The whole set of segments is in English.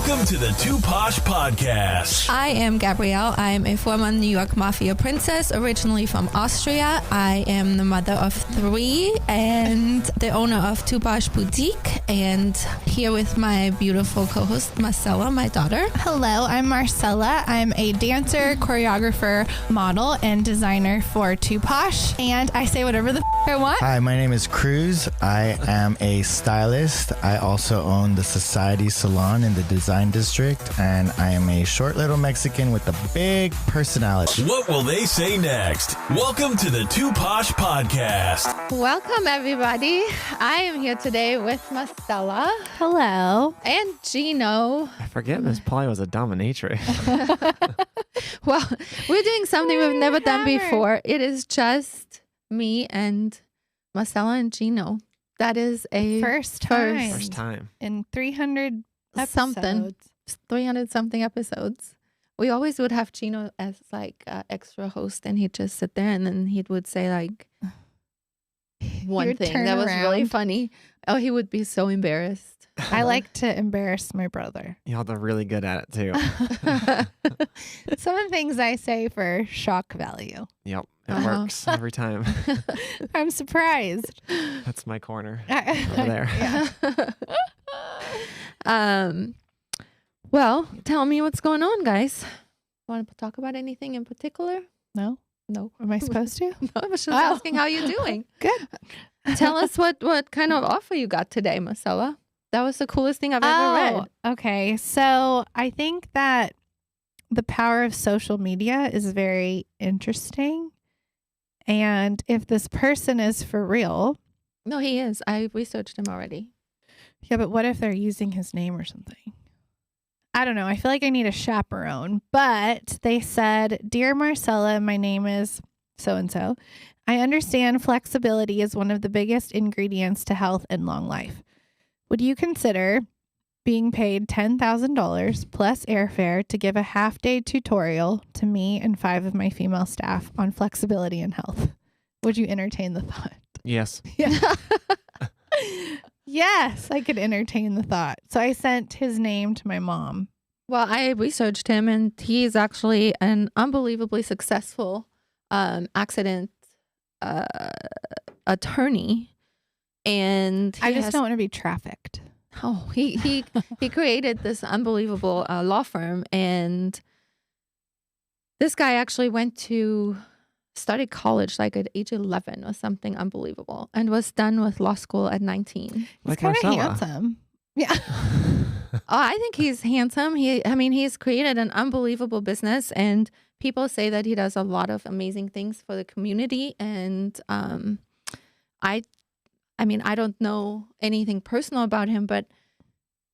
Welcome to the Too Posh Podcast. I am Gabrielle. I'm a former New York Mafia princess, originally from Austria. I am the mother of 3 and the owner of Too Posh Boutique. And here with my beautiful co-host, Marcella, my daughter. Hello, I'm Marcella. I'm a dancer, choreographer, model, and designer for Too Posh. And I say whatever the I want. Hi, my name is Cruz. I am a stylist. I also own the Society Salon in the Design District, and I am a short little Mexican with a big personality. What will they say next? Welcome to the Too Posh Podcast. Welcome, everybody. I am here today with Marcella. Hello. And Gino. I forget Miss Polly was a dominatrix. Well, we're doing something we've never done before. It is just me and Marcella and Gino. That is a First time. First time. In 300 something. episodes. 300 something episodes. We always would have Gino as like extra host, and he'd just sit there, and then he would say like one would thing turn that was really around. funny. Oh, he would be so embarrassed. I like to embarrass my brother. Y'all are really good at it too. Some of the things I say for shock value. Yep. It Uh-huh. works every time. I'm surprised. That's my corner Over over there. Well, tell me what's going on, guys. Want to talk about anything in particular? No? No. Am I supposed to? No, I was just Oh. asking how you're doing. Good. Tell us what kind of offer you got today, Marcella. That was the coolest thing I've ever read. Okay. So I think that the power of social media is very interesting. And if this person is for real, No, he is. I researched him already. yeah, but what if they're using his name or something? I don't know. I feel like I need a chaperone. But they said, "Dear Marcella, my name is so-and-so. I understand flexibility is one of the biggest ingredients to health and long life. Would you consider being paid $10,000 plus airfare to give a half-day tutorial to me and 5 of my female staff on flexibility and health? Would you entertain the thought?" Yes. Yeah. Yes, I could entertain the thought. So I sent his name to my mom. Well, I researched him, and he's actually an unbelievably successful accident attorney. And I just don't want to be trafficked. Oh, he created this unbelievable law firm, and this guy actually started college like at age 11 or something unbelievable, and was done with law school at 19. He's Like kind of Marcella. handsome. Yeah. I think he's handsome. He's created an unbelievable business, and people say that he does a lot of amazing things for the community. And I don't know anything personal about him, but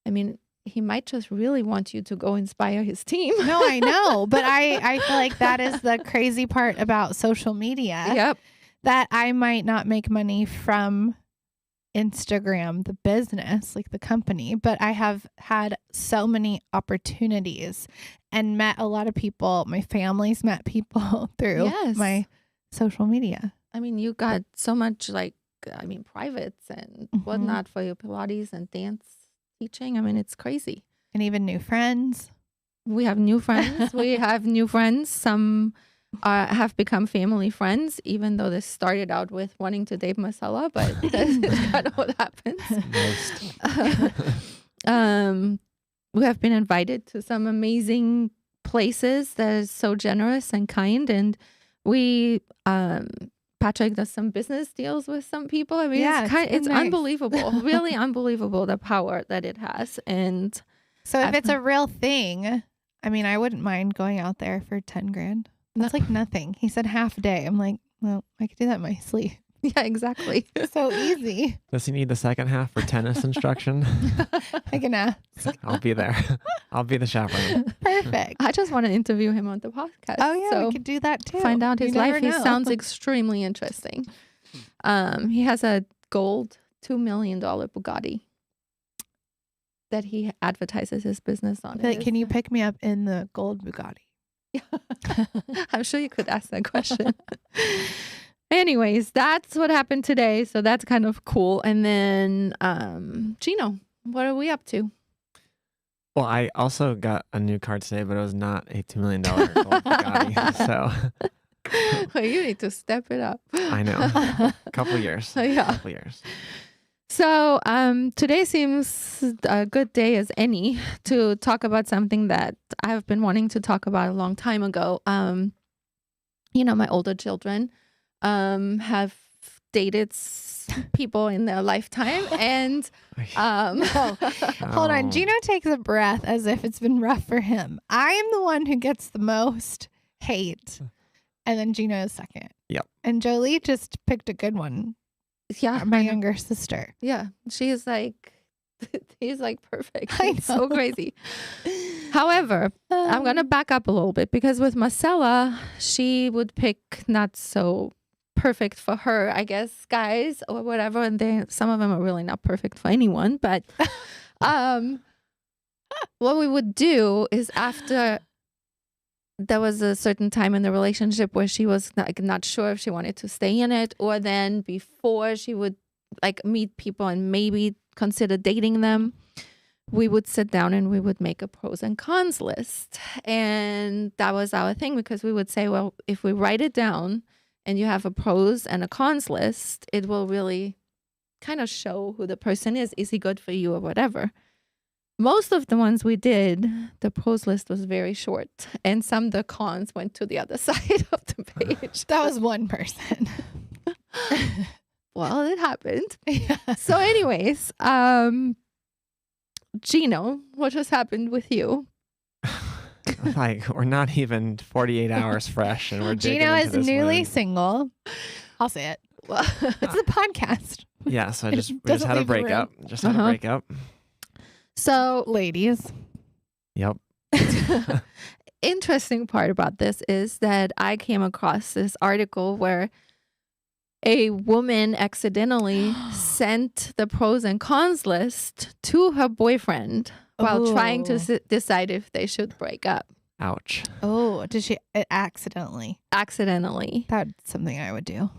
I mean, he might just really want you to go inspire his team. No, I know. But I feel like that is the crazy part about social media. Yep. That I might not make money from Instagram, the business, like the company, but I have had so many opportunities and met a lot of people. My family's met people through Yes. my social media. I mean, you got so much privates and whatnot for your Pilates and dance teaching. I mean, it's crazy. And even new friends. We have new friends. Some have become family friends, even though this started out with wanting to date Marcella, but that's kind of what happens. We have been invited to some amazing places that is so generous and kind, and we Patrick does some business deals with some people. I mean, Yeah, it's nice. unbelievable, really unbelievable, the power that it has. And So if it's a real thing, I mean, I wouldn't mind going out there for 10 grand. That's like nothing. He said half a day. I'm like, well, I could do that in my sleep. yeah, exactly. So easy. Does he need the second half for tennis instruction? I can ask. I'll be there. I'll be the chaperone. Perfect. I just want to interview him on the podcast. Oh, yeah, so we could do that too. find out his You never life. He know. sounds extremely interesting. He has a gold $2 million Bugatti that he advertises his business on. Like, can you pick me up in the gold Bugatti? I'm sure you could ask that question. Anyways, that's what happened today. So that's kind of cool. And then, Gino, what are we up to? Well, I also got a new car today, but it was not a $2 million gold Bugatti. So Well, you need to step it up. I know. A couple years. Yeah. Couple years. So today seems a good day as any to talk about something that I've been wanting to talk about a long time ago. My older children have dated people in their lifetime, and No. Hold on. Oh. Gino takes a breath as if it's been rough for him. I am the one who gets the most hate. And then Gino is second. Yep. And Jolie just picked a good one. yeah, My younger sister. yeah, she's like, he's like perfect. I It's so know. crazy. However, I'm gonna back up a little bit because with Marcella, she would pick not so perfect for her, I guess, guys or whatever, and some of them are really not perfect for anyone. But what we would do is after there was a certain time in the relationship where she was not sure if she wanted to stay in it, or then before she would like meet people and maybe consider dating them, we would sit down and we would make a pros and cons list. And that was our thing, because we would say, well, if we write it down and you have a pros and a cons list, it will really kind of show who the person is. Is he good for you or whatever? Most of the ones we did, the pros list was very short, and some of the cons went to the other side of the page. That was one person. Well, it happened. Yeah. So anyways, Gino, what has happened with you? Like, we're not even 48 hours fresh, and we're digging Gino into is this newly wound. single. I'll say it. Well, It's a podcast. Yeah, so we just Doesn't had a leave the room. breakup. Just had a Uh-huh. breakup. so Ladies. Yep. interesting part about this is that I came across this article where a woman accidentally sent the pros and cons list to her boyfriend while trying to Ooh. decide if they should break up. Ouch. Oh, did she accidentally? Accidentally. That's something I would do.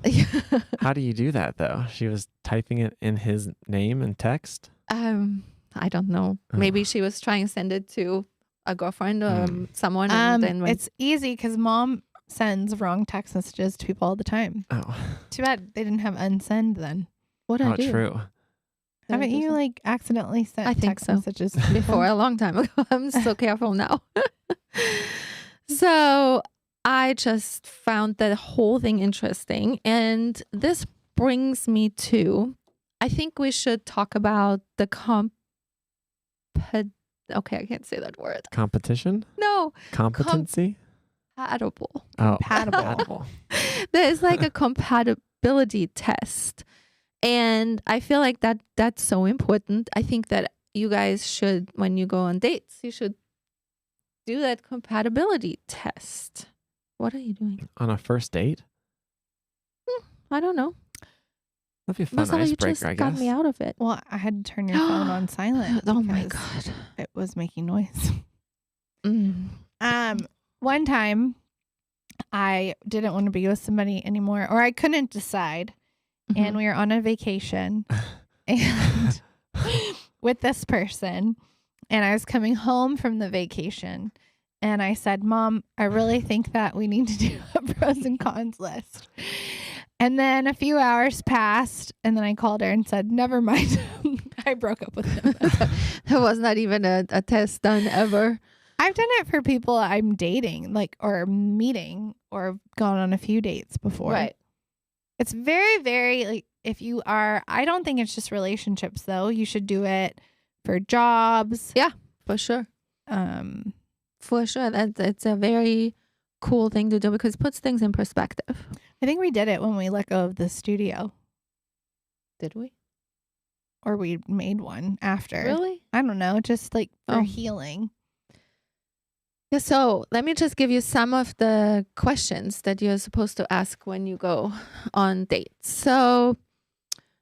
How do you do that, though? She was typing it in his name and text? I don't know. Maybe she was trying to send it to a girlfriend or someone. And then when It's easy because mom sends wrong text messages to people all the time. Oh, Too bad they didn't have unsend then. what how I do true. Haven't you like accidentally sent I think text so. messages before a long time ago. I'm so careful now. So I just found the whole thing interesting. And this brings me to, I think we should talk about the okay, I can't say that word. Competition? No, Competency? compatible. Oh, Compatible. There's like a compatibility test. And I feel like that's so important. I think that you guys should, when you go on dates, you should do that compatibility test. What are you doing? On a first date? I don't know. That'd be a fun Marcella, you just icebreaker, I got guess. me out of it. Well, I had to turn your phone on silent. Oh my because God. It was making noise. Mm. One time I didn't want to be with somebody anymore, or I couldn't decide. And we were on a vacation and with this person, and I was coming home from the vacation, and I said, Mom, I really think that we need to do a pros and cons list. And then a few hours passed, and then I called her and said, never mind. I broke up with him. There was not even a test done ever. I've done it for people I'm dating, like, or meeting, or gone on a few dates before. Right. It's very, very, like, if you are, I don't think it's just relationships, though. You should do it for jobs. For sure. Um, For sure. It's a very cool thing to do because it puts things in perspective. I think we did it when we let go of the studio, Did we? or we made one after. Really? I don't know, just like for Oh. healing. Yeah, so let me just give you some of the questions that you're supposed to ask when you go on dates. So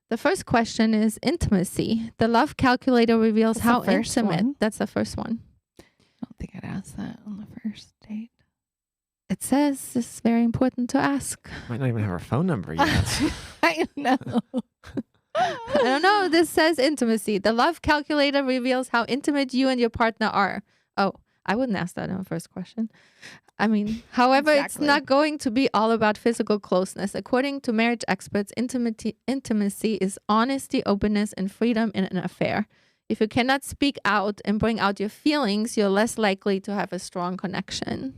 the first question is intimacy. The love calculator reveals That's how the first intimate. one. That's the first one. I don't think I'd ask that on the first date. It says this is very important to ask. Might not even have her phone number yet. I know. I don't know. This says intimacy. The love calculator reveals how intimate you and your partner are. Oh, I wouldn't ask that in the first question. I mean, however, it's Exactly. not going to be all about physical closeness. According to marriage experts, intimacy is honesty, openness, and freedom in an affair. If you cannot speak out and bring out your feelings, you're less likely to have a strong connection.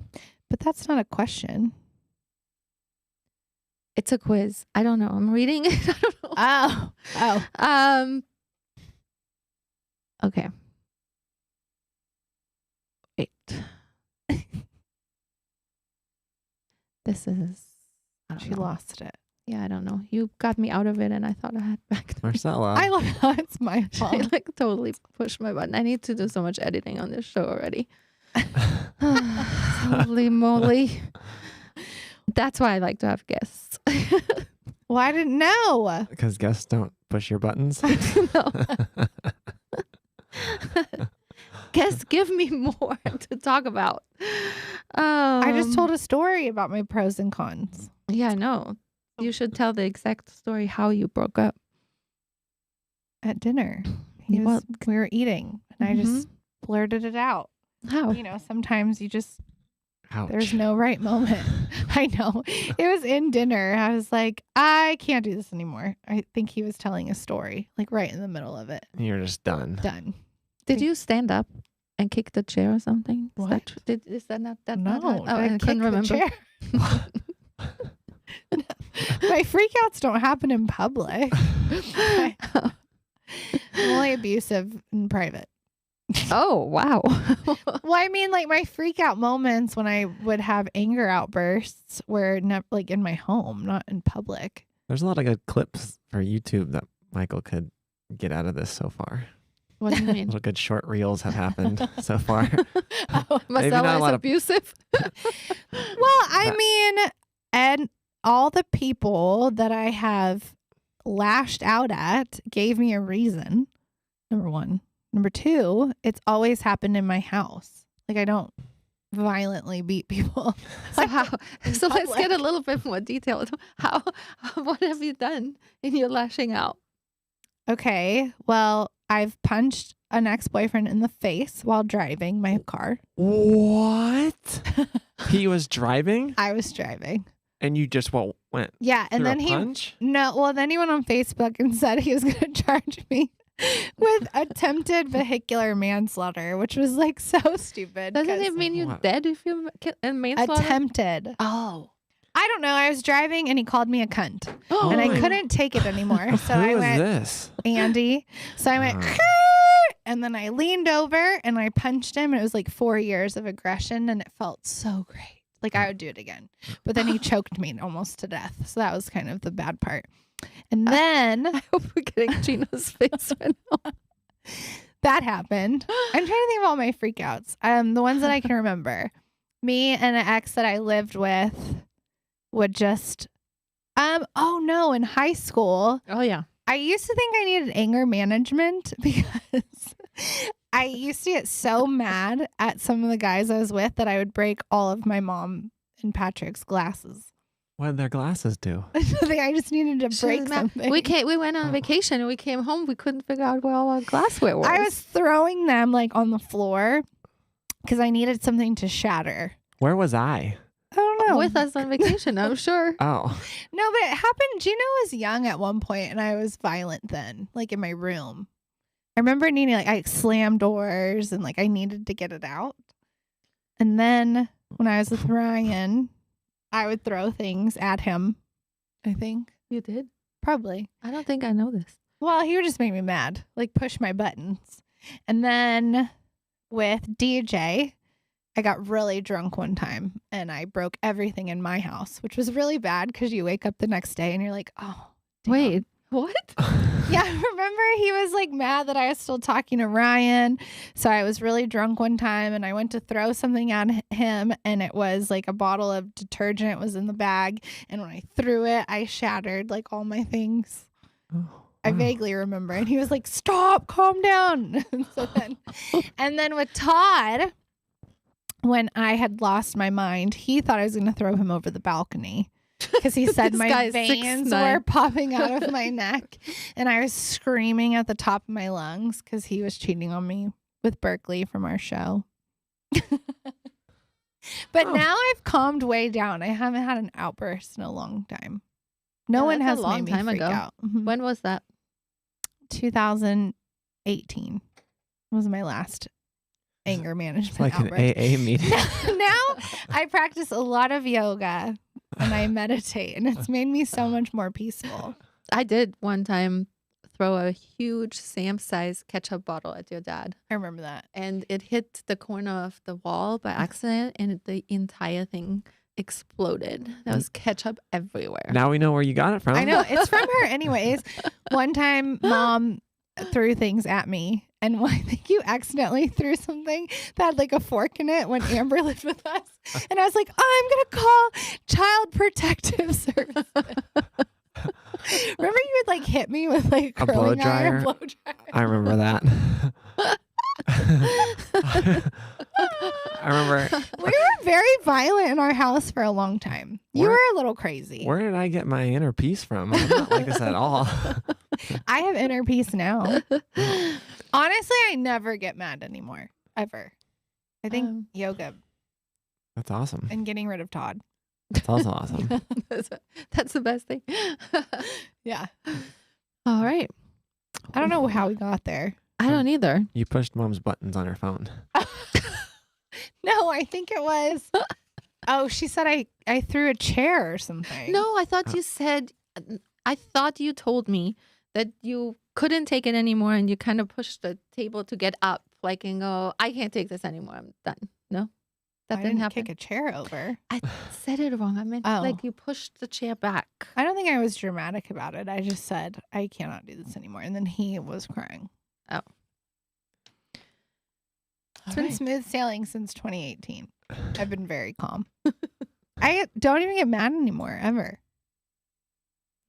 But that's not a question. It's a quiz. I don't know. I'm reading it. I don't know. Oh. Okay. Wait. This is. I don't She know. lost it. Yeah, I don't know. You got me out of it, and I thought I had back. Marcella. I love how it's my I fault. like totally pushed my button. I need to do so much editing on this show already. Holy moly! That's why I like to have guests. Well, I didn't know. Because guests don't push your buttons. No. Guests, give me more to talk about. I just told a story about my pros and cons. Yeah, no. You should tell the exact story how you broke up. At dinner. Well, We were eating and I just blurted it out. How? You know, sometimes you just, Ouch. there's no right moment. I know. It was in dinner. I was like, I can't do this anymore. I think he was telling a story, like right in the middle of it. You're just done. Done. Did you stand up and kick the chair or something? What? Is that not that? No, not how- I I kicked couldn't the remember. chair. My freakouts don't happen in public. I'm only abusive in private. Oh wow! Well, I mean, like my freak out moments when I would have anger outbursts were like in my home, not in public. There's a lot of good clips for YouTube that Michael could get out of this so far. What do you mean? Little good short reels have happened so far. Oh, Maybe not Marcella a is lot of- abusive. Well, I mean, and all the people that I have lashed out at gave me a reason. Number one. Number two, it's always happened in my house. Like I don't violently beat people. So how? So let's public. get a little bit more detailed. How? What have you done in your lashing out? Okay. Well, I've punched an ex-boyfriend in the face while driving my car. What? He was driving I was driving. and you just went Yeah. And through then a he punch? then he went on Facebook and said he was going to charge me with attempted vehicular manslaughter, which was like so stupid. Doesn't 'cause it mean you're What? dead if you manslaughter? attempted? Oh. I don't know. I was driving and he called me a cunt, Oh and I my- couldn't take it anymore. So Who I is went, this? Andy. So I went, Uh. and then I leaned over and I punched him. And it was like 4 years of aggression, and it felt so great. Like I would do it again. But then he choked me almost to death. So that was kind of the bad part. And then I hope we're getting Gina's face right now. that happened. I'm trying to think of all my freakouts. The ones that I can remember. Me and an ex that I lived with would just oh no, in high school, Oh yeah. I used to think I needed anger management because I used to get so mad at some of the guys I was with that I would break all of my mom and Patrick's glasses. What did their glasses do? I think I just needed to She break was mad. something. We went on vacation and we came home. We couldn't figure out where all our glassware was. I was throwing them like on the floor because I needed something to shatter. Where was I? I don't know. with us on vacation, I'm sure. Oh, No, but it happened. Gino was young at one point, and I was violent then, like in my room. I remember needing, like, I slammed doors and, like, I needed to get it out. And then when I was with Ryan, I would throw things at him, I think. You did? Probably. I don't think I know this. Well, he would just make me mad, like push my buttons. And then with DJ, I got really drunk one time and I broke everything in my house, which was really bad because you wake up the next day and you're like, oh, damn. Wait, what? Yeah, remember he was like mad that I was still talking to Ryan. So I was really drunk one time and I went to throw something at him and it was like a bottle of detergent was in the bag. And when I threw it, I shattered like all my things. I vaguely remember. And he was like, stop, calm down. And then with Todd, when I had lost my mind, he thought I was going to throw him over the balcony. because he said This my guy's veins 6'9". were popping out of my neck, and I was screaming at the top of my lungs because he was cheating on me with Berkeley from our show. But now I've calmed way down. I haven't had an outburst in a long time. No Yeah, one that's a has long made me time freak ago. out. Mhm. When was that? 2018 was my last anger management It's like an outburst. AA meeting. Now I practice a lot of yoga and I meditate, and it's made me so much more peaceful. I did one time throw a huge Sam-sized ketchup bottle at your dad, I remember that. and it hit the corner of the wall by accident, and the entire thing exploded. There was ketchup everywhere. Now we know where you got it from. I know. It's from her anyways. One time Mom threw things at me, and I think you accidentally threw something that had like a fork in it when Amber lived with us. And I was like, I'm going to call Child Protective Services. Remember you would like hit me with like A blow curling iron, dryer? blow dryer? I remember that. I remember. We were very violent in our house for a long time. You Where- were a little crazy. Where did I get my inner peace from? I'm not like this at all. I have inner peace now. Honestly, I never get mad anymore. Ever. I think yoga That's awesome. and getting rid of Todd. That's also awesome. That's the best thing. Yeah. All right. I don't know how we got there. I don't either. You pushed Mom's buttons on her phone. No, I think it was. Oh, she said I threw a chair or something. No, I thought you said, I thought you told me that you couldn't take it anymore and you kind of pushed the table to get up, like, and go, I can't take this anymore. I'm done. No? That I didn't didn't happen. kick a chair over. I said it wrong. I meant Oh. like you pushed the chair back. I don't think I was dramatic about it. I just said I cannot do this anymore, and then he was crying. It's been smooth sailing since 2018. I've been very calm. I don't even get mad anymore, ever.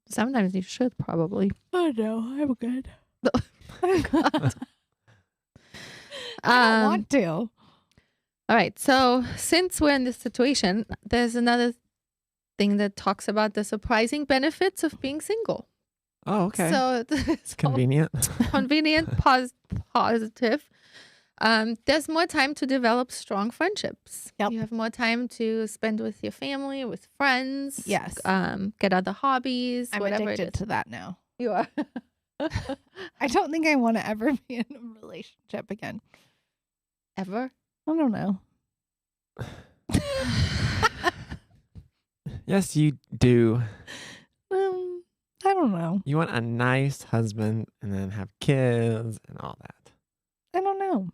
Sometimes you should probably. Oh no, I'm good. I don't want to. All right. So since we're in this situation, there's another thing that talks about the surprising benefits of being single. Oh, okay. So it's Convenient. convenient, positive. There's more time to develop strong friendships. Yep. You have more time to spend with your family, with friends. Yes. Get other hobbies. I'm whatever addicted it is. to that now. You are. I don't think I want to ever be in a relationship again. Ever? I don't know. Yes, you do. I don't know. You want a nice husband and then have kids and all that. I don't know.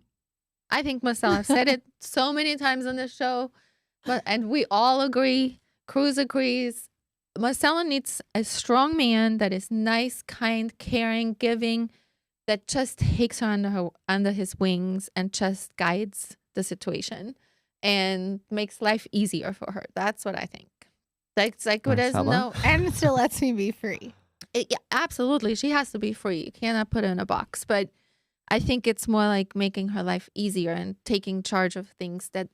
I think Marcel, I've said it so many times on this show, and we all agree. Cruz agrees. Marcella needs a strong man that is nice, kind, caring, giving, that just takes her under his wings and just guides the situation and makes life easier for her. That's what I think. That's like there's Marcella? no. And still lets me be free. Yeah, absolutely. She has to be free. You cannot put her in a box. But I think it's more like making her life easier and taking charge of things that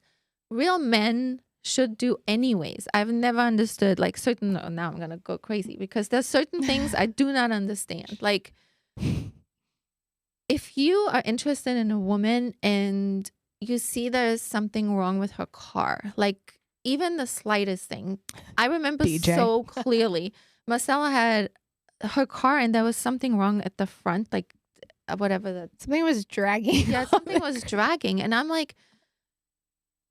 real men should do anyways. I've never understood like certain, now I'm going to go crazy because there's certain things I do not understand. Like if you are interested in a woman and you see there's something wrong with her car, like even the slightest thing, I remember DJ. so clearly. Marcella had her car and there was something wrong at the front, like whatever the Something was dragging. yeah, something was dragging. And I'm like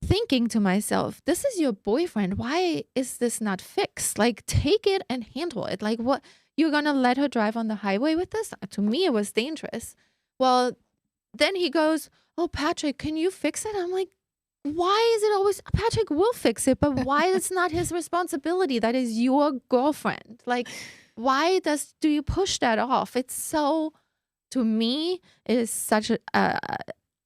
thinking to myself, this is your boyfriend. Why is this not fixed? Like, take it and handle it. Like, what? You're going to let her drive on the highway with this? To me, it was dangerous. Well, then he goes, oh, Patrick, can you fix it? I'm like, why is it always Patrick will fix it, but why it's not his responsibility? That is your girlfriend. Like, why do you push that off? It's so, to me, it is such a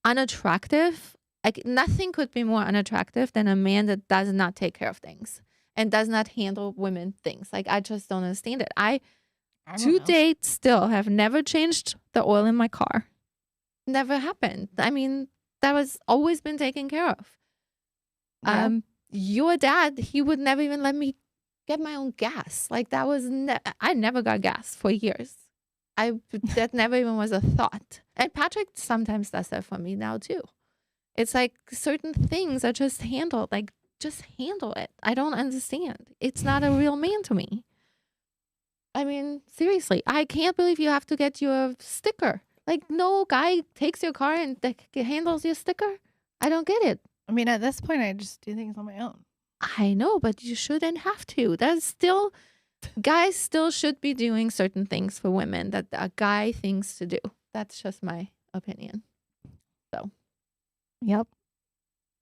unattractive. Like nothing could be more unattractive than a man that does not take care of things and does not handle women things. Like I just don't understand it. I don't to know. date still have never changed the oil in my car. Never happened. I mean, that was always been taken care of. Yeah. Your dad, he would never even let me get my own gas. Like that was I never got gas for years. That never even was a thought. And Patrick sometimes does that for me now too. It's like certain things are just handled. Like just handle it. I don't understand. It's not a real man to me. I mean, seriously, I can't believe you have to get you a sticker. Like no guy takes your car and handles your sticker. I don't get it. I mean, at this point, I just do things on my own. I know, but you shouldn't have to. That's still, guys still should be doing certain things for women that a guy thinks to do. That's just my opinion. So, Yep.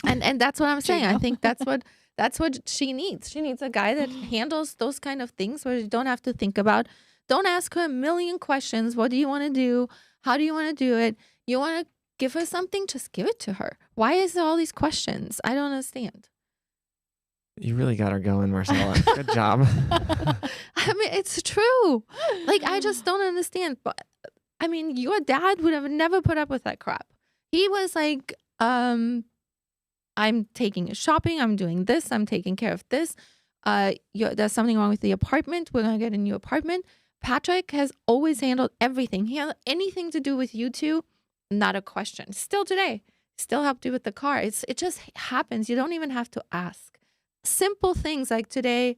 and that's what I'm saying. I Gino. think that's what she needs. She needs a guy that handles those kind of things where you don't have to think about. Don't ask her a million questions. What do you want to do? How do you want to do it? You want to give her something? Just give it to her. Why is there all these questions? I don't understand. You really got her going, Marcella. Good job. I mean, it's true. Like, I just don't understand. But I mean, your dad would have never put up with that crap. He was like, I'm taking you shopping. I'm doing this. I'm taking care of this. There's something wrong with the apartment. We're going to get a new apartment. Patrick has always handled everything. He had anything to do with you two, not a question. Still today, still helped you with the car. It just happens. You don't even have to ask. Simple things like today,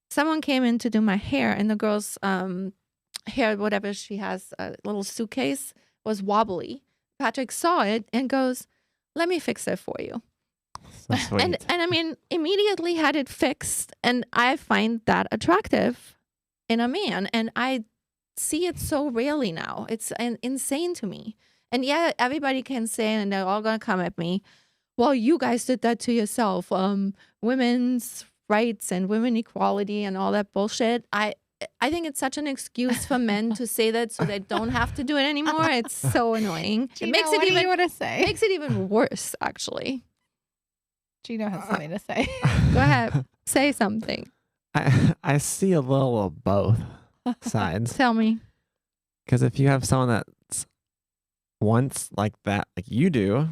someone came in to do my hair, and the girl's hair, whatever she has, a little suitcase, was wobbly. Patrick saw it and goes, "Let me fix it for you." So sweet. And I mean, immediately had it fixed, and I find that attractive in a man, and I see it so rarely now. It's insane to me. And yeah, everybody can say, and they're all gonna come at me, well, you guys did that to yourself. Women's rights and women equality and all that bullshit. I think it's such an excuse for men to say that so they don't have to do it anymore. It's so annoying. Gino, It makes what it do even you want to say? makes it even worse, actually. Gino has something to say. Go ahead, say something. I see a little of both sides. Tell me. Because if you have someone that's once like that, like you do,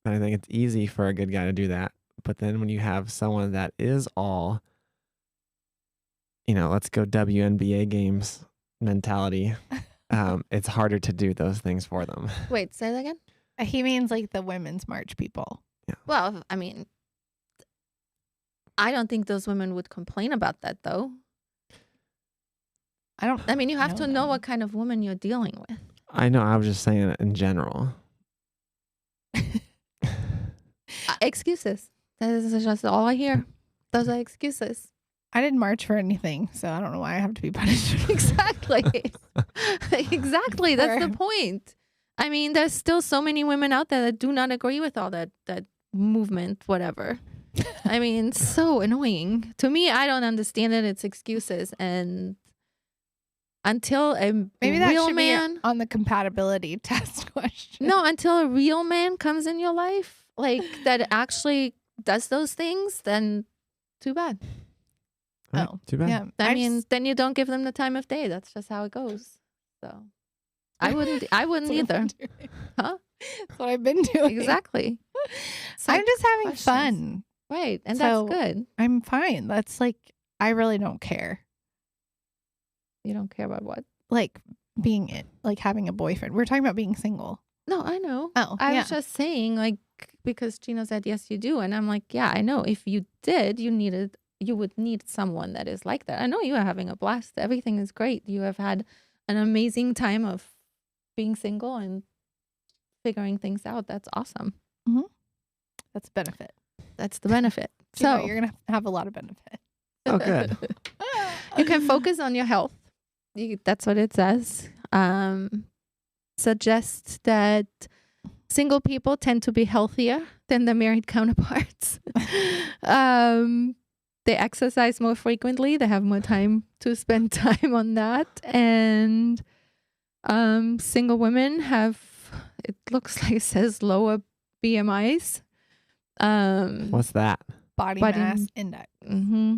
then I think it's easy for a good guy to do that. But then when you have someone that is all, let's go WNBA games mentality, it's harder to do those things for them. Wait, say that again. He means like the women's march people. Well, I mean, I don't think those women would complain about that, though. I mean, you have to know what kind of woman you're dealing with. I know. I was just saying it in general. Excuses. That is just all I hear. Those are excuses. I didn't march for anything, so I don't know why I have to be punished. Exactly. Exactly. That's the point. I mean, there's still so many women out there that do not agree with all that movement, whatever. I mean, so annoying. To me, I don't understand it. It's excuses. And until a Maybe that real should man be on the compatibility test question. No, until a real man comes in your life, like that actually does those things, then too bad. Right, Oh, too bad. yeah. I mean, then you don't give them the time of day. That's just how it goes. So I wouldn't either. Huh? That's what I've been doing. Exactly. It's I'm like just having questions. fun. Right. And So- that's good. I'm fine. That's like, I really don't care. You don't care about what? Like like having a boyfriend. We're talking about being single. No, I know. Oh, I yeah. was just saying, like, because Gino said, yes, you do. And I'm like, yeah, I know. If you did, you would need someone that is like that. I know you are having a blast. Everything is great. You have had an amazing time of being single and figuring things out. That's awesome. That's a benefit. That's the benefit. So So you're going to have a lot of benefit. Oh, good. you can focus on your health. That's what it says. Suggests that single people tend to be healthier than their married counterparts. They exercise more frequently. They have more time to spend time on that. And single women have, it looks like it says lower BMIs. What's that? Body Body- mass index. Mm-hmm.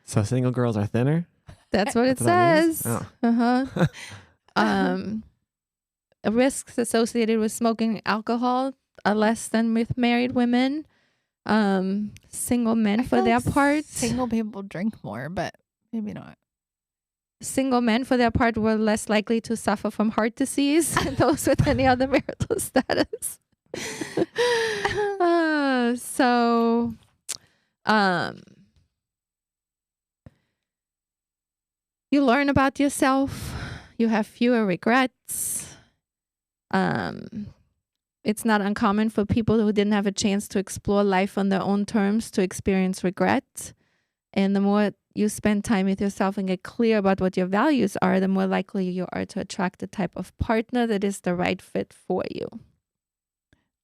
So single girls are thinner? That's what it That's what that means? says. Oh. Uh-huh. Risks associated with smoking alcohol are less than with married women. Single men I for feel their like part. single people drink more, but maybe not. Single men for their part were less likely to suffer from heart disease than those with any other marital status. So, you learn about yourself. You have fewer regrets. It's not uncommon for people who didn't have a chance to explore life on their own terms to experience regret. And the more you spend time with yourself and get clear about what your values are, the more likely you are to attract the type of partner that is the right fit for you.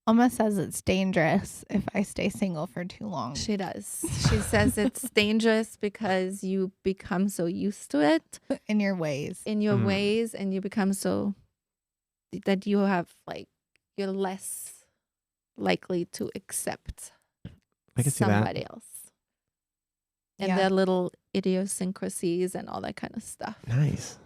Alma says it's dangerous if I stay single for too long. She does. She says it's dangerous because you become so used to it In your ways. in your ways, and you become so that you have like you're less likely to accept I can see somebody that. else and Yeah. their little idiosyncrasies and all that kind of stuff. Nice.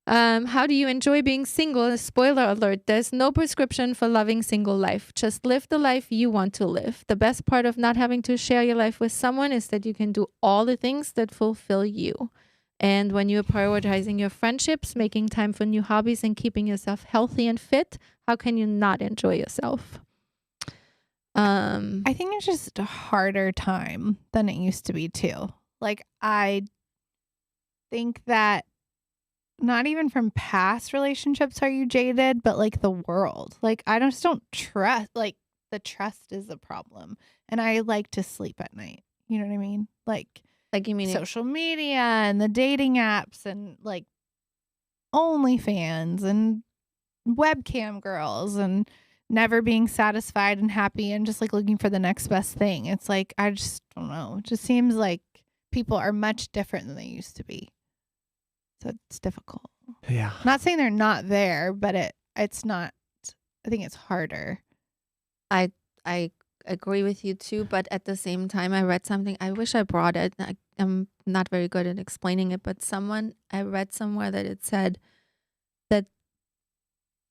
How do you enjoy being single? Spoiler alert, there's no prescription for loving single life. Just live the life you want to live. The best part of not having to share your life with someone is that you can do all the things that fulfill you. And when you're prioritizing your friendships, making time for new hobbies, and keeping yourself healthy and fit, how can you not enjoy yourself? I think it's just a harder time than it used to be too. Like I think that not even from past relationships are you jaded, but like the world. Like I just don't trust, like the trust is a problem. And I like to sleep at night. You know what I mean? Like you mean social media and the dating apps and like OnlyFans and webcam girls and never being satisfied and happy and just like looking for the next best thing. It's like, I just don't know. It just seems like people are much different than they used to be. So it's difficult. Yeah. Not saying they're not there, but it's not, I think it's harder. I agree with you too, but at the same time, I read something. I wish I brought it. I'm not very good at explaining it, but I read somewhere that it said that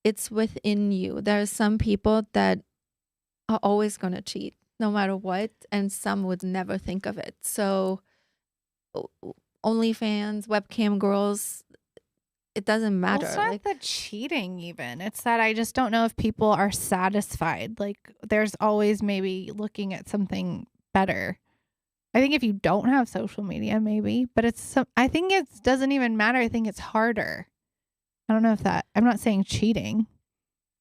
it's within you. There are some people that are always going to cheat no matter what, and some would never think of it. So OnlyFans, webcam girls, it doesn't matter. Well, it's not the cheating even. It's that I just don't know if people are satisfied. Like there's always maybe looking at something better. I think if you don't have social media, maybe, but I think it doesn't even matter. I think it's harder. I don't know if I'm not saying cheating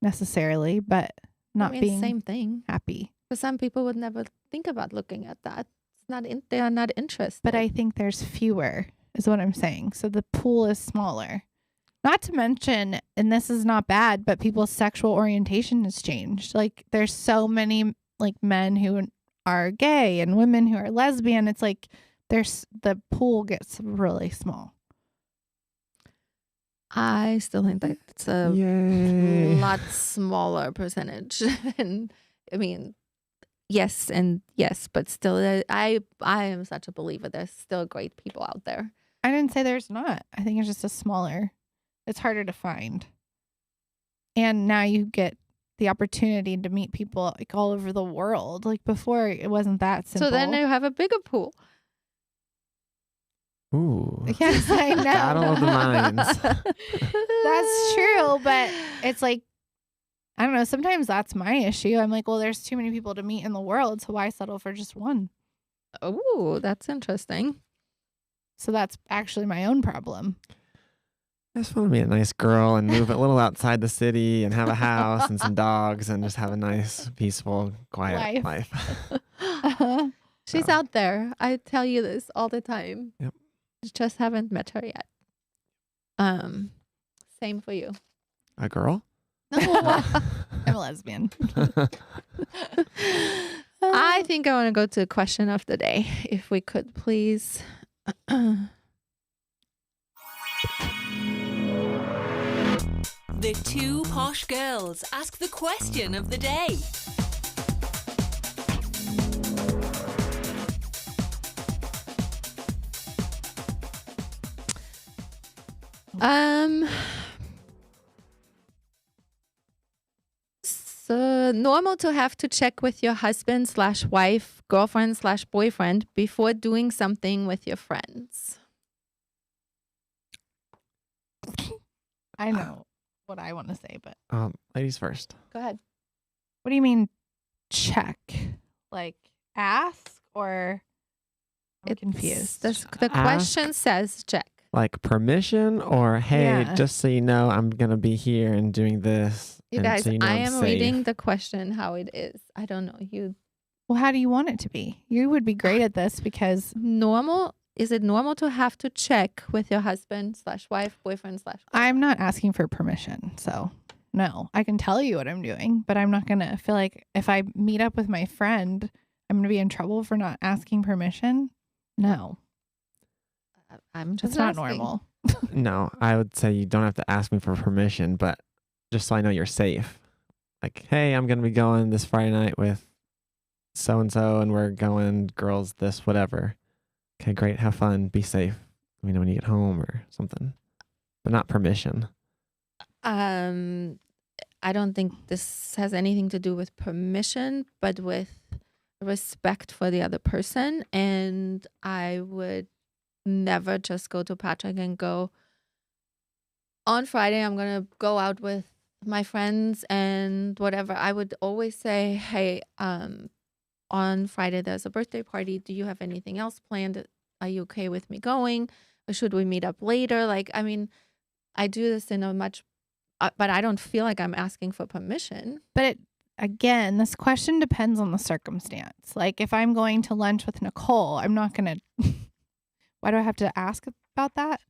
necessarily, but not being same thing. happy. But some people would never think about looking at that. They are not interested. But I think there's fewer is what I'm saying. So the pool is smaller. Not to mention, and this is not bad, but people's sexual orientation has changed. Like there's so many like men who are gay and women who are lesbian. It's like the pool gets really small. I still think that it's a Yay. lot smaller percentage. And I mean, yes and yes, but still, I am such a believer. There's still great people out there. I didn't say there's not. I think it's just it's harder to find. And now you get the opportunity to meet people like all over the world. Like before, it wasn't that simple. So then you have a bigger pool. Ooh. Yes, I know. Battle of the minds. That's true, but it's like, I don't know. Sometimes that's my issue. I'm like, well, there's too many people to meet in the world, so why settle for just one? Oh, that's interesting. So that's actually my own problem. I just want to be a nice girl and move a little outside the city and have a house and some dogs and just have a nice, peaceful, quiet life. She's So. out there. I tell you this all the time. Yep. Just haven't met her yet. Same for you. A girl? No. I'm a lesbian. I think I want to go to the question of the day, if we could, please. The two posh girls ask the question of the day. normal to have to check with your husband/wife, girlfriend/boyfriend before doing something with your friends? I know what I want to say, but Ladies first. Go ahead. what do you mean check? Like ask or I'm confused. The question says check. Like permission or, hey, Yeah. just so you know, I'm going to be here and doing this. You and guys, so you know I I'm am safe. reading the question how it is. I don't know. Well, how do you want it to be? You would be great at this because Is it normal to have to check with your husband/wife, boyfriend/? I'm not asking for permission. So no, I can tell you what I'm doing, but I'm not going to feel like if I meet up with my friend, I'm going to be in trouble for not asking permission. No, I'm just it's not asking. normal. No, I would say you don't have to ask me for permission, but just so I know you're safe. Like, hey, I'm going to be going this Friday night with so-and-so and we're going girls this, whatever. Okay, great. Have fun. Be safe. Let me know when you get home or something, but not permission. I don't think this has anything to do with permission, but with respect for the other person. And I would never just go to Patrick and go, on Friday, I'm going to go out with my friends and whatever. I would always say, hey, on Friday, there's a birthday party. Do you have anything else planned? Are you okay with me going? Or should we meet up later? Like, I mean, I do this in a much, but I don't feel like I'm asking for permission. But again, this question depends on the circumstance. Like if I'm going to lunch with Nicole, I'm not going to, why do I have to ask about that?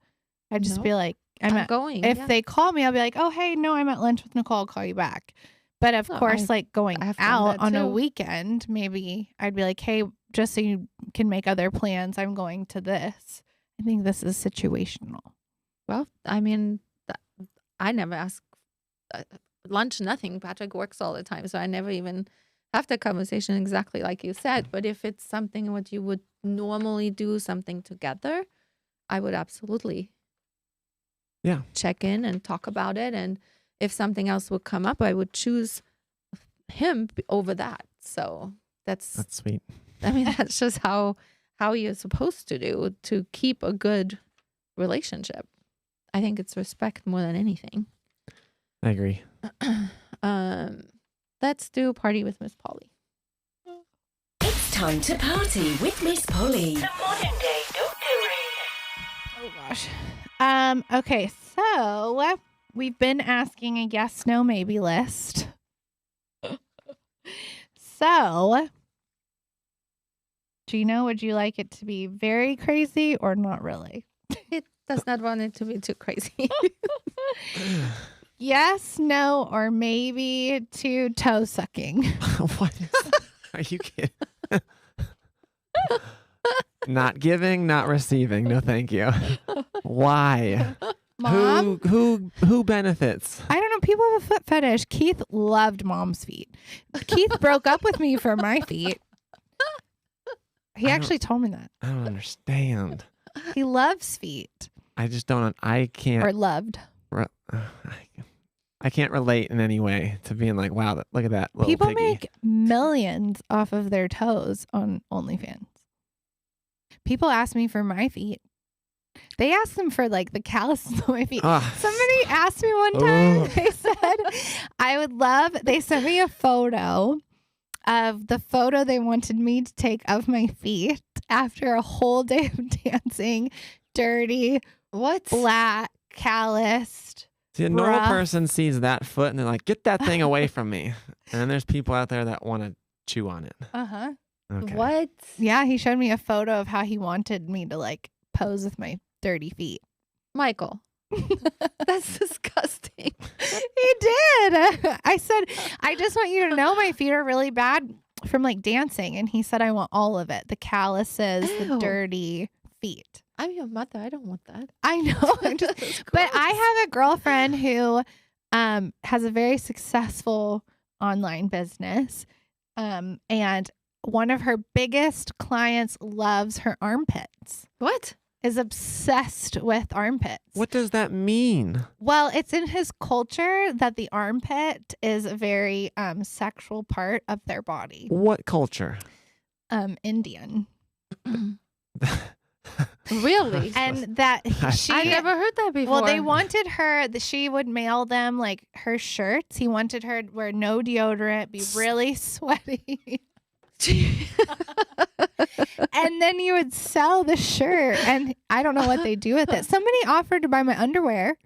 I'd just No. be like, I'm going. If yeah. they call me, I'll be like, oh, hey, no, I'm at lunch with Nicole. I'll call you back. But of No, course, like going I've done out that on a too. weekend, maybe I'd be like, hey, just so you can make other plans, I'm going to this. I think this is situational. Well, I mean, I never ask lunch, nothing. Patrick works all the time, so I never even have the conversation exactly like you said. But if it's something what you would normally do something together, I would absolutely check in and talk about it. And if something else would come up, I would choose him over that. So that's sweet. I mean, that's just how you're supposed to do to keep a good relationship. I think it's respect more than anything. I agree. Let's do party with Miss Polly. It's time to party with Miss Polly. The modern day Dr. Oh, gosh. Okay, so we've been asking a yes, no, maybe list. So, Gina, would you like it to be very crazy or not really? It does not want it to be too crazy. Yes, no, or maybe to toe sucking. What is Are you kidding? Not giving, not receiving. No, thank you. Why? Mom? Who benefits? I don't know. People have a foot fetish. Keith loved mom's feet. Keith broke up with me for my feet. He actually told me that. I don't understand. He loves feet. I just don't. I can't. Or loved. I can't relate in any way to being like, wow, look at that little People piggy. make millions off of their toes on OnlyFans. People ask me for my feet. They ask them for like the calluses on my feet. Ugh. Somebody asked me one time, Ugh. they said, they sent me a photo of the photo they wanted me to take of my feet after a whole day of dancing, dirty, black, calloused. See, a normal rough. person sees that foot and they're like, get that thing away from me. And then there's people out there that want to chew on it. Uh-huh. Okay. What? Yeah, he showed me a photo of how he wanted me to like pose with my dirty feet. Michael. That's disgusting. He did. I said, I just want you to know my feet are really bad from like dancing. And he said, I want all of it. The calluses, the Ew. dirty feet. I'm your mother. I don't want that. I know. But I have a girlfriend who has a very successful online business. And one of her biggest clients loves her armpits. What? is obsessed with armpits. What does that mean? Well, it's in his culture that the armpit is a very sexual part of their body. What culture? Indian. Really? And that she I never heard that before. well, they wanted her that she would mail them like her shirts. He wanted her to wear no deodorant, be really sweaty. And then you would sell the shirt, and I don't know what they do with it. Somebody offered to buy my underwear.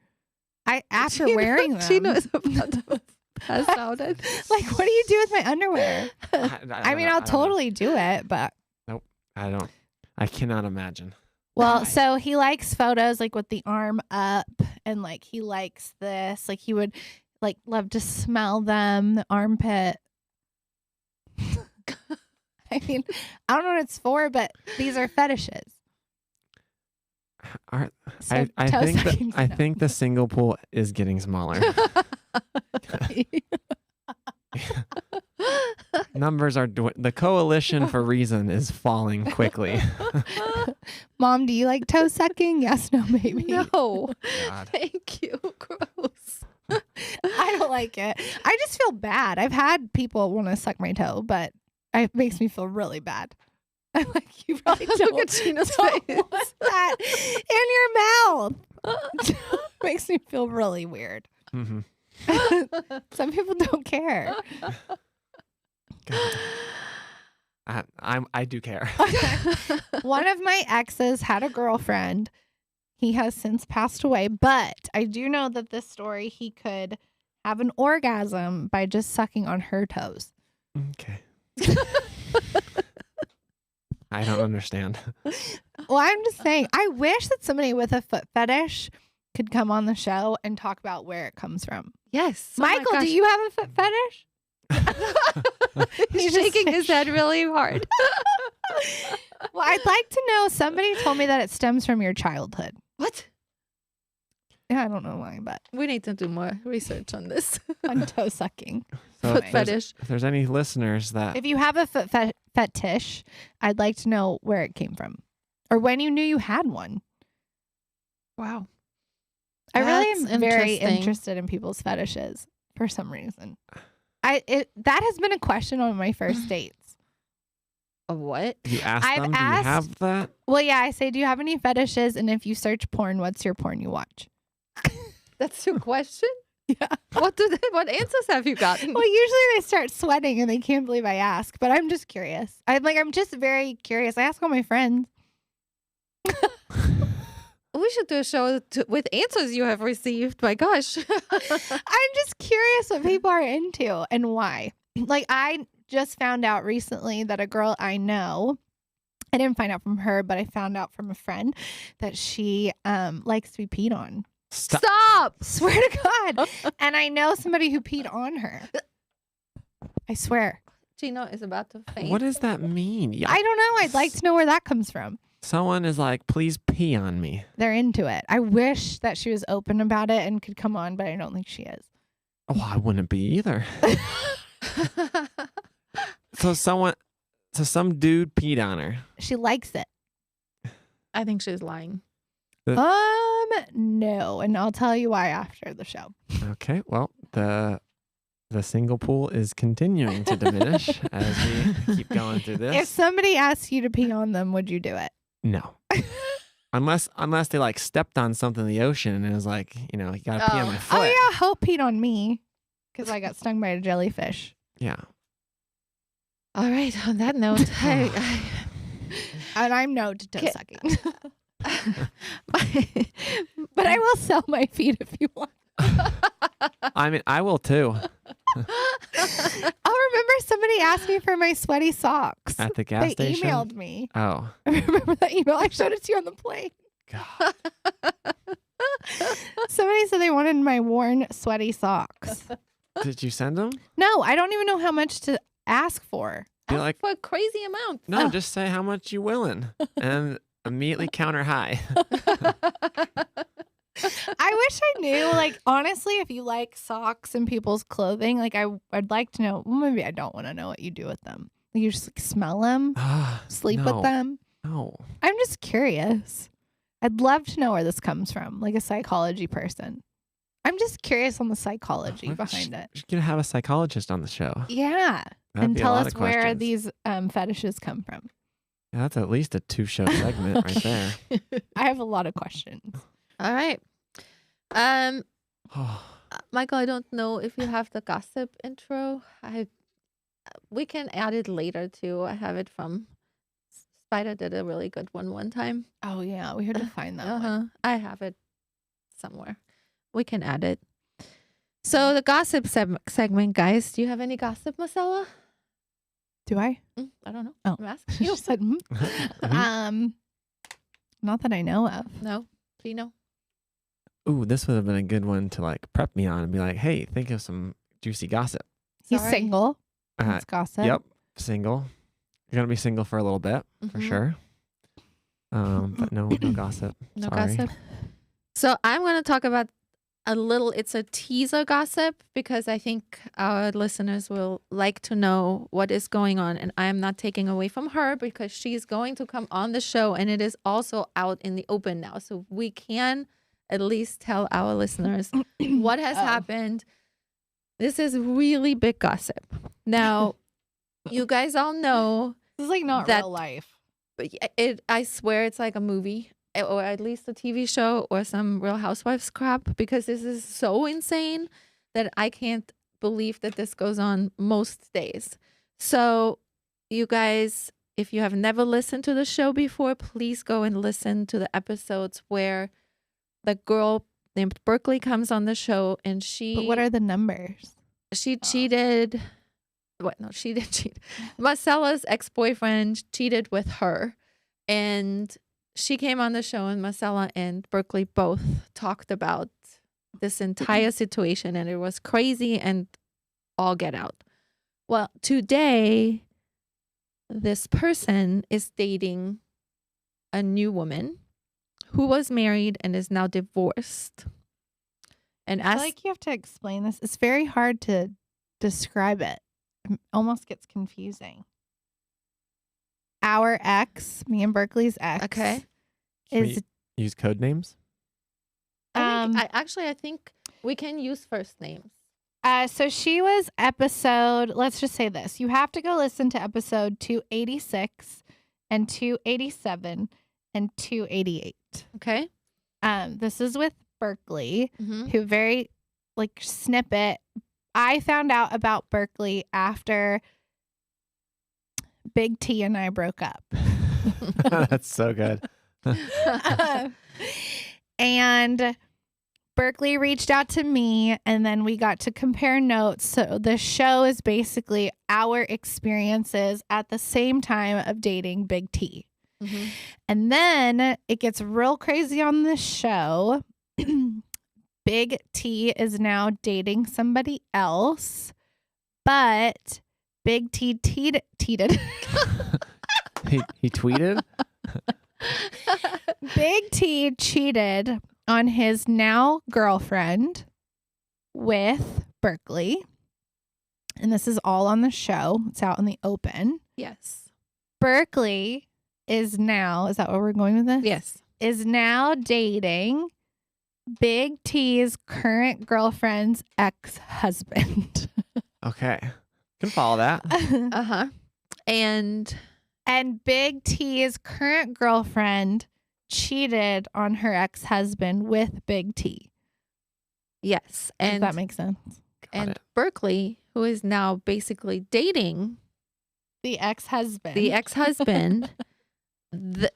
After wearing them. Gino is about to pass out. Like, what do you do with my underwear? I mean, I'll totally do it, but I cannot imagine. well, so he likes photos like with the arm up, and like he likes this. Like he would like love to smell them, the armpit. I mean, I don't know what it's for, but these are fetishes. So I toe think sucking's I no. think the single pool is getting smaller. Numbers are the coalition for reason is falling quickly. Mom, do you like toe sucking? Yes, no, maybe. No. God. Thank you. Gross. I don't like it. I just feel bad. I've had people want to suck my toe, but it makes me feel really bad. I'm like, you probably Look at Gina's don't face. want that in your mouth. Makes me feel really weird. Mhm. Some people don't care. God. I do care. One of my exes had a girlfriend. He has since passed away, but I do know that this story, he could have an orgasm by just sucking on her toes. Okay. I don't understand. Well, I'm just saying, I wish that somebody with a foot fetish could come on the show and talk about where it comes from. Yes. Oh my Michael, gosh. do you have a foot fetish? He's shaking his head really hard. Well, I'd like to know. Somebody told me that it stems from your childhood. What? Yeah, I don't know why, but We need to do more research on this. on toe sucking. So Foot if there's- fetish. If there's any listeners that If you have a foot fetish, I'd like to know where it came from or when you knew you had one. Wow. I really That's am very interesting. interested in people's fetishes for some reason. That has been a question on my first dates. A what? you ask I've them, do you asked- have that? Well, yeah, I say, do you have any fetishes? And if you search porn, what's your porn you watch? That's your question? Yeah. What answers have you gotten? Well, usually they start sweating and they can't believe I ask, but I'm just curious. I'm just very curious. I ask all my friends. We should do a show with answers you have received. My gosh. I'm just curious what people are into and why. Like, I just found out recently that a girl I know, I didn't find out from her, but I found out from a friend that she likes to be peed on. Stop. Swear to God. And I know somebody who peed on her. I swear. Gino is about to faint. What does that mean? Yeah, I don't know. I'd like to know where that comes from. someone is like, please pee on me. They're into it. I wish that she was open about it and could come on, but I don't think she is. Oh, I wouldn't be either. So some dude peed on her. She likes it. I think she's lying. No, and I'll tell you why after the show. Okay, well, the single pool is continuing to diminish as we keep going through this. If somebody asked you to pee on them, would you do it? No. Unless they like stepped on something in the ocean and it was like, you gotta pee on my foot. Oh yeah, Hope peed on me because I got stung by a jellyfish. Yeah. All right. On that note, And I'm no to toe Okay. sucking. But I will sell my feet if you want. I mean, I will too. I'll remember somebody asked me for my sweaty socks. At the gas They station. emailed me. Oh, I remember that email. I showed it to you on the plane. God. Somebody said they wanted my worn sweaty socks. Did you send them? No, I don't even know how much to ask for. Be like, for a crazy amount. no, just say how much you willing and immediately counter high. I wish I knew, like, honestly, if you like socks and people's clothing, like, I'd like to know. Well, maybe I don't want to know what you do with them. Like, you just like, smell them, sleep No. with them. No. I'm just curious. I'd love to know where this comes from, like a psychology person. I'm just curious on the psychology behind it. You're going to have a psychologist on the show. Yeah. That'd And be a tell lot us of where questions. these fetishes come from. Yeah, that's at least a 2-show segment right there. I have a lot of questions. All right. Michael, I don't know if you have the gossip intro. We can add it later too. I have it from Spider did a really good one time. Oh, yeah. We had to find that one. I have it somewhere. We can add it. So the gossip segment, guys. Do you have any gossip, Marcella? Do I? I don't know. Oh. I'm asking She you. said, not that I know of. No. Do you know? Ooh, this would have been a good one to like prep me on and be like, hey, think of some juicy gossip. He's Sorry. single. Uh, That's gossip. Yep, single. You're going to be single for a little bit, for Mhm. sure. But no gossip. No Sorry. gossip. So I'm going to talk about it's a teaser gossip because I think our listeners will like to know what is going on. And I am not taking away from her because she's going to come on the show and it is also out in the open now. So we can at least tell our listeners what has happened. This is really big gossip. Now, you guys all know, This is like not That- real life. but I swear it's like a movie or at least a TV show or some Real Housewives crap because this is so insane that I can't believe that this goes on most days. So you guys, if you have never listened to the show before, please go and listen to the episodes where the girl named Berkeley comes on the show and But what are the numbers? she cheated. What? No, she didn't cheat. Marcella's ex-boyfriend cheated with her. And she came on the show and Marcella and Berkeley both talked about this entire situation and it was crazy and all get out. Well, today, this person is dating a new woman who was married and is now divorced. And I as feel like you have to explain this. It's very hard to describe it. It almost gets confusing. Our ex, me and Berkeley's ex, okay. Can is we use code names? I think we can use first names. so she was episode, let's just say this. You have to go listen to episode 286 and 287 and 288. Okay. This is with Berkeley, Mm-hmm. who very like snippet. I found out about Berkeley after Big T and I broke up. That's so good. And Berkeley reached out to me and then we got to compare notes. So the show is basically our experiences at the same time of dating Big T. Mm-hmm. And then it gets real crazy on the show. Big T is now dating somebody else, but Big T teeted. He tweeted? Big T cheated on his now girlfriend with Berkeley. And this is all on the show. It's out in the open. Yes. Berkeley is now, is that where we're going with this? Yes. Is now dating Big T's current girlfriend's ex-husband. Okay. Can follow that. Uh-huh. And Big T's current girlfriend cheated on her ex-husband with Big T. yes. Does And that make sense? and it. Berkeley, who is now basically dating The ex-husband. the ex-husband, the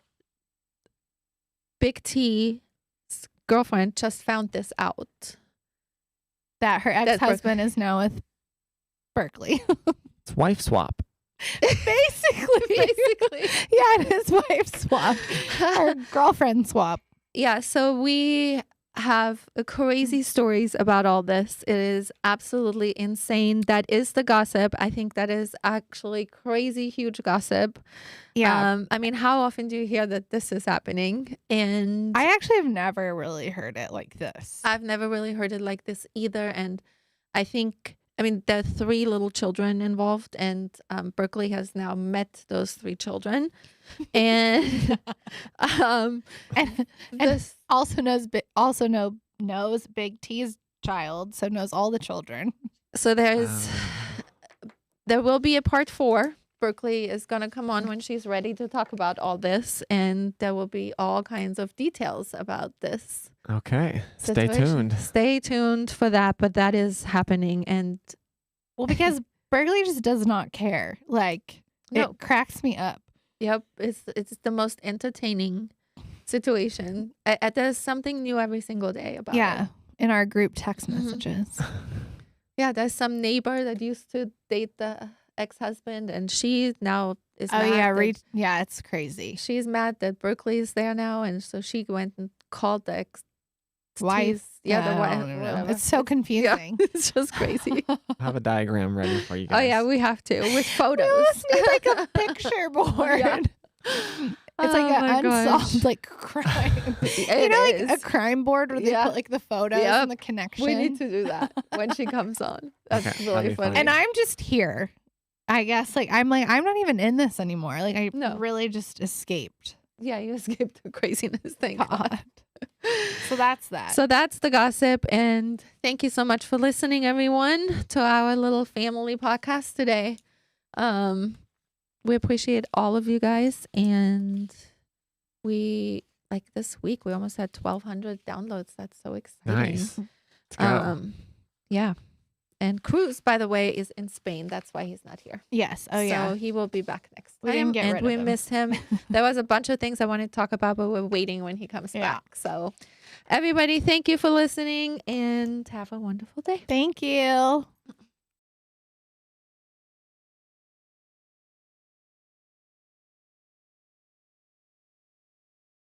Big T's girlfriend just found this out. that her Berkeley- ex-husband is now with Berkeley. It's wife swap. Basically. Yeah, it is wife swap. Or girlfriend swap. Yeah, so we have crazy stories about all this. It is absolutely insane. That is the gossip. I think that is actually crazy, huge gossip. Yeah. I mean, how often do you hear that this is happening? And I actually have never really heard it like this. I've never really heard it like this either. And I think I mean, there are 3 little children involved, and Berkeley has now met those 3 children, and and this also knows Big T's child, so knows all the children. so there will be a part 4. Berkeley is going to come on when she's ready to talk about all this, and there will be all kinds of details about this. Okay. Stay situation. tuned. Stay tuned for that, but that is happening, and Well, because Berkeley just does not care. Like, No. it cracks me up. yep, it's the most entertaining situation. There's something new every single day about Yeah, it. in our group text Mhm. messages. Yeah, there's some neighbor that used to date the ex-husband, and she now is Oh mad yeah, that- yeah, it's crazy. she's mad that Berkeley's there now, and so she went and called the ex Wife. Yeah, the I wife. don't even know. Whatever. It's so confusing. It's just crazy. I have a diagram ready for you Oh guys. yeah, we have to with We photos. almost need like a picture board. Yeah. It's like Oh my an gosh. unsolved like crime. you It know, is. like a crime board where they Yeah. put like the photos Yep. and the connection. We need to do that when she comes on. That's Okay, that'd really be funny. funny. And I'm just here. I guess I'm not even in this anymore. Like I No. really just escaped. Yeah, you escaped the craziness. Thank God. God. So that's that. So that's the gossip. And thank you so much for listening, everyone, to our little family podcast today. We appreciate all of you guys. And we, like this week, we almost had 1,200 downloads. That's so exciting. Nice. Let's go. Yeah. And Cruz, by the way, is in Spain. That's why he's not here. yes. Oh So yeah. he will be back next We time. didn't get and rid of we him. miss him. There was a bunch of things I wanted to talk about, but we're waiting when he comes Yeah. back. So everybody, thank you for listening and have a wonderful day. Thank you.